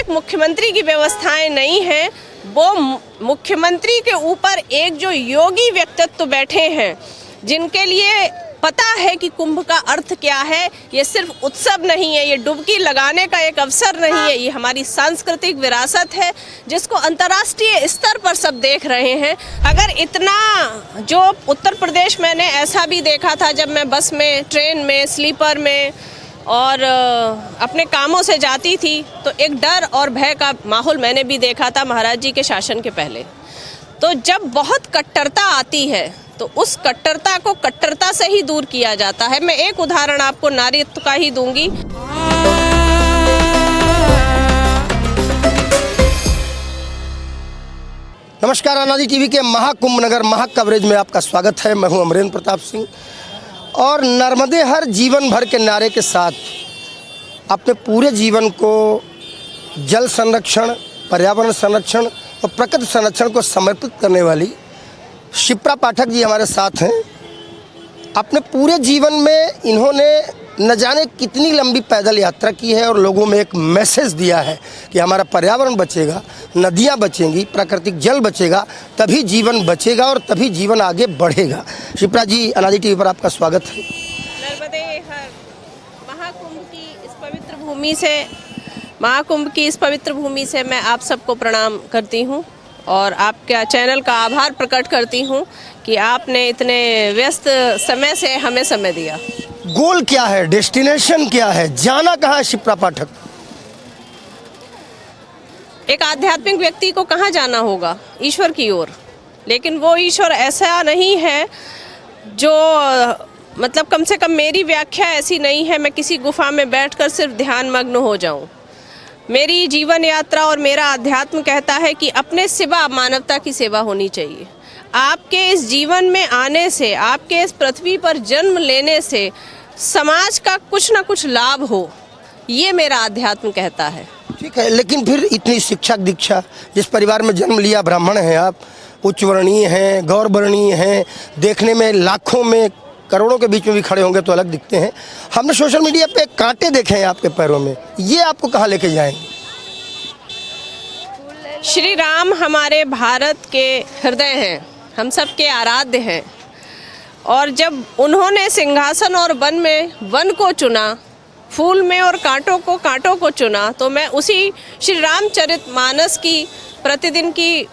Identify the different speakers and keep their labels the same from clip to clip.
Speaker 1: एक मुख्यमंत्री की व्यवस्थाएं नहीं हैं, वो मुख्यमंत्री के ऊपर एक जो योगी व्यक्तित्व बैठे हैं, जिनके लिए पता है कि कुंभ का अर्थ क्या है। ये सिर्फ उत्सव नहीं है, ये डुबकी लगाने का एक अवसर नहीं है, ये हमारी सांस्कृतिक विरासत है जिसको अंतर्राष्ट्रीय स्तर पर सब देख रहे हैं। अगर इतना जो उत्तर प्रदेश मैंने ऐसा भी देखा था जब मैं बस में, ट्रेन में, स्लीपर में और अपने कामों से जाती थी, तो एक डर और भय का माहौल मैंने भी देखा था महाराज जी के शासन के पहले। तो जब बहुत कट्टरता आती है तो उस कट्टरता को कट्टरता से ही दूर किया जाता है। मैं एक उदाहरण आपको नारीत्व का ही दूंगी।
Speaker 2: नमस्कार, अनादि टीवी के महाकुंभ नगर महा कवरेज में आपका स्वागत है। मैं हूं अमरेंद्र प्रताप सिंह और नर्मदे हर जीवन भर के नारे के साथ अपने पूरे जीवन को जल संरक्षण, पर्यावरण संरक्षण और प्रकृति संरक्षण को समर्पित करने वाली शिप्रा पाठक जी हमारे साथ हैं। अपने पूरे जीवन में इन्होंने न जाने कितनी लंबी पैदल यात्रा की है और लोगों में एक मैसेज दिया है कि हमारा पर्यावरण बचेगा, नदियाँ बचेंगी, प्राकृतिक जल बचेगा, तभी जीवन बचेगा और तभी जीवन आगे बढ़ेगा। शिप्रा जी, अनादि टीवी पर आपका स्वागत है।
Speaker 1: नर्मदे हर महाकुंभ की इस पवित्र भूमि से मैं आप सबको प्रणाम करती हूँ और आपका चैनल का आभार प्रकट करती हूँ कि आपने इतने व्यस्त समय से हमें समय दिया।
Speaker 2: गोल क्या है, डेस्टिनेशन क्या है, जाना कहाँ है शिप्रा पाठक?
Speaker 1: एक आध्यात्मिक व्यक्ति को कहाँ जाना होगा? ईश्वर की ओर। लेकिन वो ईश्वर ऐसा नहीं है जो मतलब कम से कम मेरी व्याख्या ऐसी नहीं है मैं किसी गुफा में बैठकर सिर्फ ध्यान मग्न हो जाऊं। मेरी जीवन यात्रा और मेरा अध्यात्म कहता है कि अपने सिवा मानवता की सेवा होनी चाहिए। आपके इस जीवन में आने से, आपके इस पृथ्वी पर जन्म लेने से समाज का कुछ ना कुछ लाभ हो, ये मेरा अध्यात्म कहता है।
Speaker 2: ठीक है, लेकिन फिर इतनी शिक्षा दीक्षा, जिस परिवार में जन्म लिया, ब्राह्मण हैं आप, उच्च वर्णीय हैं, गौर वर्णीय हैं, देखने में लाखों में करोड़ों के बीच में भी खड़े होंगे तो अलग दिखते हैं। हमने सोशल मीडिया पे कांटे देखे हैं आपके पैरों में, ये आपको कहाँ लेके जाएंगे?
Speaker 1: श्री राम हमारे भारत के हृदय हैं, हम सब के आराध्य हैं और जब उन्होंने सिंहासन और वन को चुना, फूल में और कांटों को चुना, तो मैं उसी श्री रामचरितमानस की प्रतिदिन की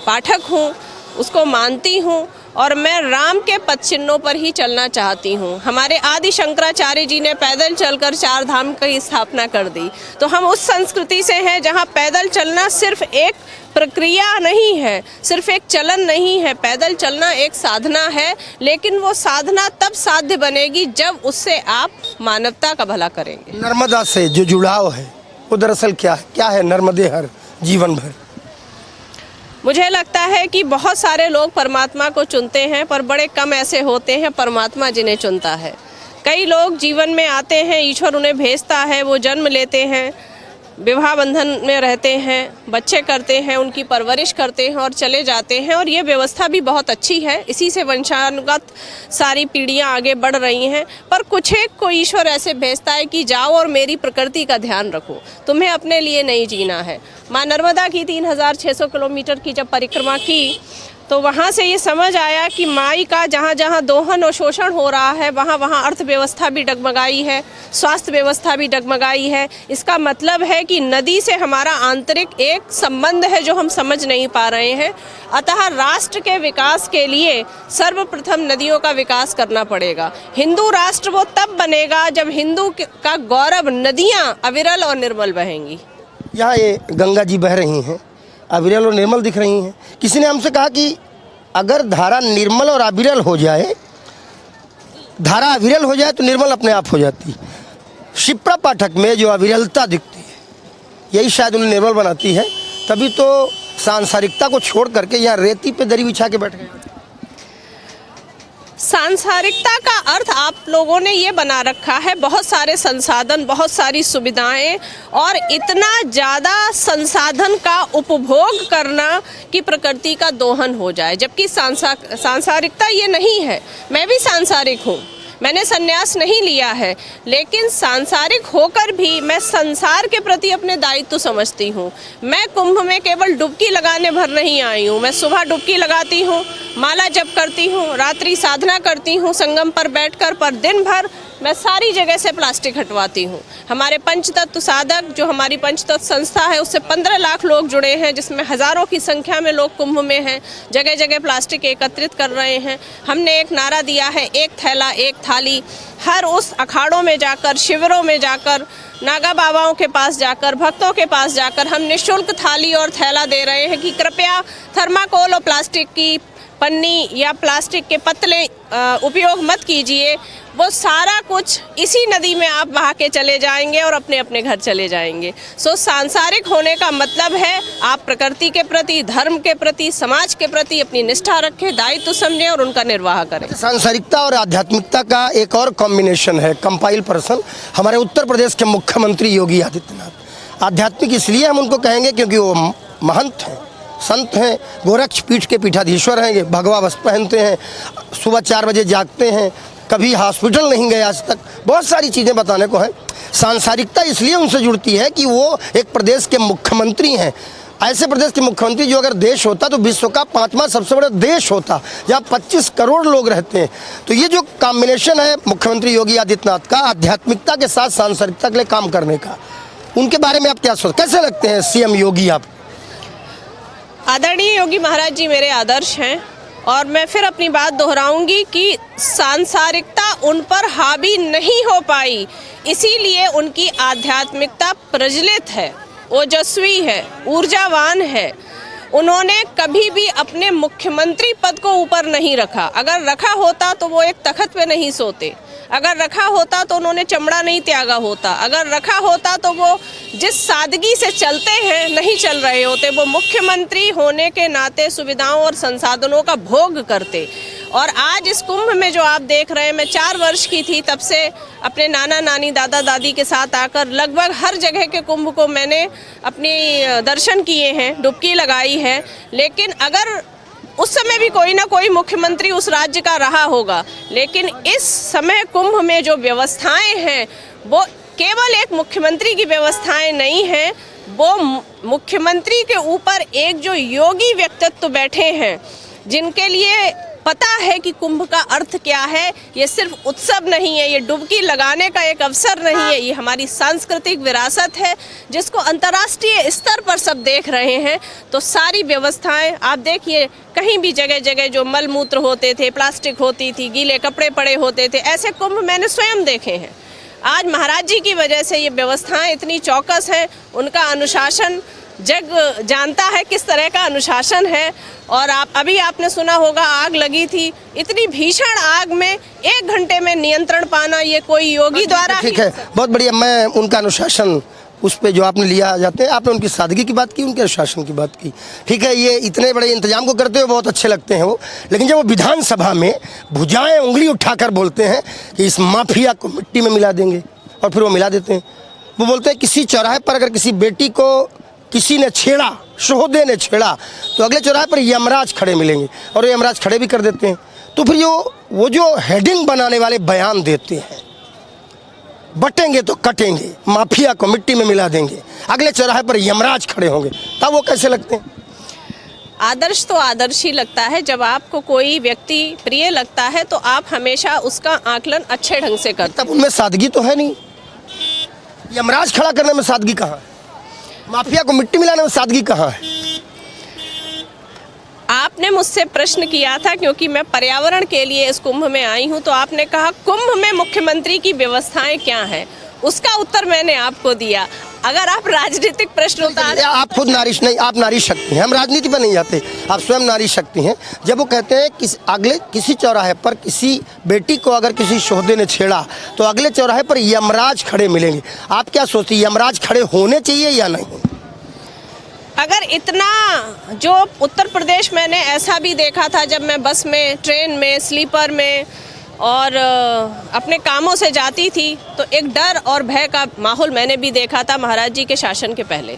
Speaker 1: पाठक हूँ, उसको मानती हूँ और मैं राम के पद चिन्हों पर ही चलना चाहती हूँ। हमारे आदि शंकराचार्य जी ने पैदल चलकर 4 धाम की स्थापना कर दी, तो हम उस संस्कृति से हैं जहाँ पैदल चलना सिर्फ एक प्रक्रिया नहीं है, सिर्फ एक चलन नहीं है। पैदल चलना एक साधना है, लेकिन वो साधना तब साध्य बनेगी जब उससे आप मानवता का भला करेंगे।
Speaker 2: नर्मदा से जो जुड़ाव है वो दरअसल क्या है नर्मदे हर जीवन भर?
Speaker 1: मुझे लगता है कि बहुत सारे लोग परमात्मा को चुनते हैं पर बड़े कम ऐसे होते हैं परमात्मा जिन्हें चुनता है। कई लोग जीवन में आते हैं, ईश्वर उन्हें भेजता है, वो जन्म लेते हैं, विवाह बंधन में रहते हैं, बच्चे करते हैं, उनकी परवरिश करते हैं और चले जाते हैं और ये व्यवस्था भी बहुत अच्छी है। इसी से वंशानुगत सारी पीढ़ियां आगे बढ़ रही हैं। पर कुछ एक को ईश्वर ऐसे भेजता है कि जाओ और मेरी प्रकृति का ध्यान रखो, तुम्हें अपने लिए नहीं जीना है। माँ नर्मदा की 3600 किलोमीटर की जब परिक्रमा की तो वहाँ से ये समझ आया कि माई का जहाँ जहाँ दोहन और शोषण हो रहा है वहाँ वहाँ अर्थव्यवस्था भी डगमगाई है, स्वास्थ्य व्यवस्था भी डगमगाई है। इसका मतलब है कि नदी से हमारा आंतरिक एक संबंध है जो हम समझ नहीं पा रहे हैं। अतः राष्ट्र के विकास के लिए सर्वप्रथम नदियों का विकास करना पड़ेगा। हिंदू राष्ट्र वो तब बनेगा जब हिंदू का गौरव नदियाँ अविरल और निर्मल बहेंगी।
Speaker 2: यहाँ ये गंगा जी बह रही हैं, अविरल और निर्मल दिख रही हैं। किसी ने हमसे कहा कि अगर धारा निर्मल और अविरल हो जाए, धारा अविरल हो जाए तो निर्मल अपने आप हो जाती। शिप्रा पाठक में जो अविरलता दिखती है यही शायद उन्हें निर्मल बनाती है। तभी तो सांसारिकता को छोड़ करके यहाँ रेती पे दरी बिछा के बैठ गए।
Speaker 1: सांसारिकता का अर्थ आप लोगों ने ये बना रखा है बहुत सारे संसाधन, बहुत सारी सुविधाएं और इतना ज़्यादा संसाधन का उपभोग करना कि प्रकृति का दोहन हो जाए, जबकि सांसारिकता ये नहीं है। मैं भी सांसारिक हूँ, मैंने संन्यास नहीं लिया है, लेकिन सांसारिक होकर भी मैं संसार के प्रति अपने दायित्व समझती हूँ। मैं कुंभ में केवल डुबकी लगाने भर नहीं आई हूँ। मैं सुबह डुबकी लगाती हूँ, माला जप करती हूँ, रात्रि साधना करती हूँ संगम पर बैठकर, पर दिन भर मैं सारी जगह से प्लास्टिक हटवाती हूँ। हमारे पंचतत्व साधक, जो हमारी पंचतत्व संस्था है, उससे 15 लाख लोग जुड़े हैं, जिसमें हज़ारों की संख्या में लोग कुंभ में हैं, जगह जगह प्लास्टिक एकत्रित कर रहे हैं। हमने एक नारा दिया है, एक थैला एक थाली। हर उस अखाड़ों में जाकर, शिविरों में जाकर, नागा बाबाओं के पास जाकर, भक्तों के पास जाकर हम निःशुल्क थाली और थैला दे रहे हैं कि कृपया थर्माकोल और प्लास्टिक की पन्नी या प्लास्टिक के पतले उपयोग मत कीजिए। वो सारा कुछ इसी नदी में आप बहा के चले जाएंगे और अपने अपने घर चले जाएंगे। सो सांसारिक होने का मतलब है आप प्रकृति के प्रति, धर्म के प्रति, समाज के प्रति अपनी निष्ठा रखें, दायित्व समझें और उनका निर्वाह करें।
Speaker 2: सांसारिकता और आध्यात्मिकता का एक और कॉम्बिनेशन है, कंपाइल पर्सन हमारे उत्तर प्रदेश के मुख्यमंत्री योगी आदित्यनाथ। आध्यात्मिक इसलिए हम उनको कहेंगे क्योंकि वो महंत हैं, संत हैं, गोरक्ष पीठ के पीठाधीश्वर हैं, ये भगवा वस्त्र पहनते हैं, सुबह 4 बजे जागते हैं, कभी हॉस्पिटल नहीं गए आज तक, बहुत सारी चीज़ें बताने को हैं। सांसारिकता इसलिए उनसे जुड़ती है कि वो एक प्रदेश के मुख्यमंत्री हैं। ऐसे प्रदेश के मुख्यमंत्री जो अगर देश होता तो विश्व का 5वां सबसे बड़ा देश होता, जहाँ 25 करोड़ लोग रहते हैं। तो ये जो कॉम्बिनेशन है मुख्यमंत्री योगी आदित्यनाथ का, आध्यात्मिकता के साथ सांसारिकता के लिए काम करने का, उनके बारे में आप क्या सोचते, कैसे लगते हैं सीएम योगी आप?
Speaker 1: आदरणीय योगी महाराज जी मेरे आदर्श हैं, और मैं फिर अपनी बात दोहराऊंगी कि सांसारिकता उन पर हावी नहीं हो पाई, इसीलिए उनकी आध्यात्मिकता प्रज्वलित है, ओजस्वी है, ऊर्जावान है। उन्होंने कभी भी अपने मुख्यमंत्री पद को ऊपर नहीं रखा। अगर रखा होता तो वो एक तख्त पे नहीं सोते, अगर रखा होता तो उन्होंने चमड़ा नहीं त्यागा होता, अगर रखा होता तो वो जिस सादगी से चलते हैं नहीं चल रहे होते। वो मुख्यमंत्री होने के नाते सुविधाओं और संसाधनों का भोग करते। और आज इस कुंभ में जो आप देख रहे हैं, मैं 4 वर्ष की थी तब से अपने नाना नानी, दादा दादी के साथ आकर लगभग हर जगह के कुंभ को मैंने अपनी दर्शन किए हैं, डुबकी लगाई है। लेकिन अगर उस समय भी कोई ना कोई मुख्यमंत्री उस राज्य का रहा होगा, लेकिन इस समय कुंभ में जो व्यवस्थाएं हैं वो केवल एक मुख्यमंत्री की व्यवस्थाएं नहीं हैं, वो मुख्यमंत्री के ऊपर एक जो योगी व्यक्तित्व बैठे हैं, जिनके लिए पता है कि कुंभ का अर्थ क्या है। ये सिर्फ उत्सव नहीं है, ये डुबकी लगाने का एक अवसर नहीं है, ये हमारी सांस्कृतिक विरासत है जिसको अंतर्राष्ट्रीय स्तर पर सब देख रहे हैं। तो सारी व्यवस्थाएं आप देखिए, कहीं भी जगह जगह जो मल मूत्र होते थे, प्लास्टिक होती थी, गीले कपड़े पड़े होते थे, ऐसे कुंभ मैंने स्वयं देखे हैं। आज महाराज जी की वजह से ये व्यवस्थाएं इतनी चौकस हैं, उनका अनुशासन जग जानता है किस तरह का अनुशासन है। और अभी आपने सुना होगा, आग लगी थी, इतनी भीषण आग में 1 घंटे में नियंत्रण पाना ये कोई योगी द्वारा।
Speaker 2: ठीक है, बहुत बढ़िया। मैं उनका अनुशासन उस पे जो आपने लिया जाते हैं, आपने उनकी सादगी की बात की, उनके अनुशासन की बात की, ठीक है, ये इतने बड़े इंतजाम को करते हुए बहुत अच्छे लगते हैं वो। लेकिन जब वो विधानसभा में भुजाएं उंगली उठाकर बोलते हैं कि इस माफिया को मिट्टी में मिला देंगे, और फिर वो मिला देते हैं। वो बोलते हैं किसी चौराहे पर अगर किसी बेटी को किसी ने छेड़ा, शोहदे ने छेड़ा, तो अगले चौराहे पर यमराज खड़े मिलेंगे, और वो यमराज खड़े भी कर देते हैं। तो फिर वो जो हेडिंग बनाने वाले बयान देते हैं, बटेंगे तो कटेंगे, माफिया को मिट्टी में मिला देंगे, अगले चौराहे पर यमराज खड़े होंगे, तब वो कैसे लगते हैं?
Speaker 1: आदर्श तो आदर्श ही लगता है। जब आपको कोई व्यक्ति प्रिय लगता है तो आप हमेशा उसका आकलन अच्छे ढंग से करते।
Speaker 2: तब उनमें सादगी तो है नहीं। यमराज खड़ा करने में सादगी कहाँ है? माफिया को मिट्टी मिलाने में सादगी कहाँ है?
Speaker 1: आपने मुझसे प्रश्न किया था, क्योंकि मैं पर्यावरण के लिए इस कुंभ में आई हूं, तो आपने कहा कुंभ में मुख्यमंत्री की व्यवस्थाएं क्या हैं, उसका उत्तर मैंने आपको दिया। अगर आप राजनीतिक प्रश्न उतार,
Speaker 2: आप खुद नारी नहीं, आप नारी शक्ति हैं, हम राजनीति पर नहीं जाते, आप स्वयं नारी शक्ति हैं। जब वो कहते हैं कि अगले किसी चौराहे पर किसी बेटी को अगर किसी शोहदे ने छेड़ा, तो अगले चौराहे पर यमराज खड़े मिलेंगे, आप क्या सोचती हैं, यमराज खड़े होने चाहिए या नहीं?
Speaker 1: अगर इतना, जो उत्तर प्रदेश मैंने ऐसा भी देखा था, जब मैं बस में, ट्रेन में, स्लीपर में और अपने कामों से जाती थी, तो एक डर और भय का माहौल मैंने भी देखा था महाराज जी के शासन के पहले।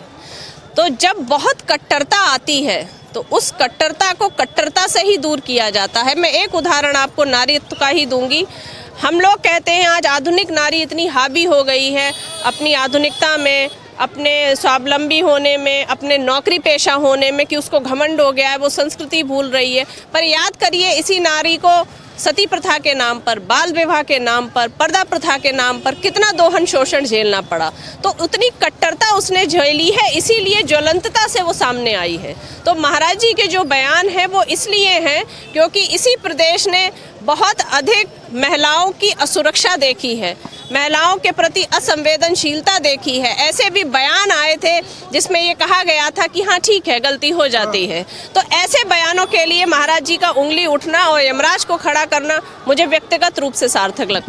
Speaker 1: तो जब बहुत कट्टरता आती है तो उस कट्टरता को कट्टरता से ही दूर किया जाता है। मैं एक उदाहरण आपको नारीत्व का ही दूंगी। हम लोग कहते हैं आज आधुनिक नारी इतनी हावी हो गई है अपनी आधुनिकता में, अपने स्वावलंबी होने में, अपने नौकरी पेशा होने में कि उसको घमंड हो गया है, वो संस्कृति भूल रही है। पर याद करिए इसी नारी को सती प्रथा के नाम पर, बाल विवाह के नाम पर, पर्दा प्रथा के नाम पर कितना दोहन शोषण झेलना पड़ा। तो उतनी कट्टरता उसने झेली है, इसीलिए ज्वलंतता से वो सामने आई है। तो महाराज जी के जो बयान है वो इसलिए हैं क्योंकि इसी प्रदेश ने बहुत अधिक महिलाओं की असुरक्षा देखी है, महिलाओं के प्रति असंवेदनशीलता देखी है। ऐसे भी बयान आए थे जिसमें ये कहा गया था कि हाँ ठीक है, गलती हो जाती है। तो ऐसे बयानों के लिए महाराज जी का उंगली उठना और यमराज को खड़ा करना मुझे व्यक्तिगत रूप से सार्थक लगता है।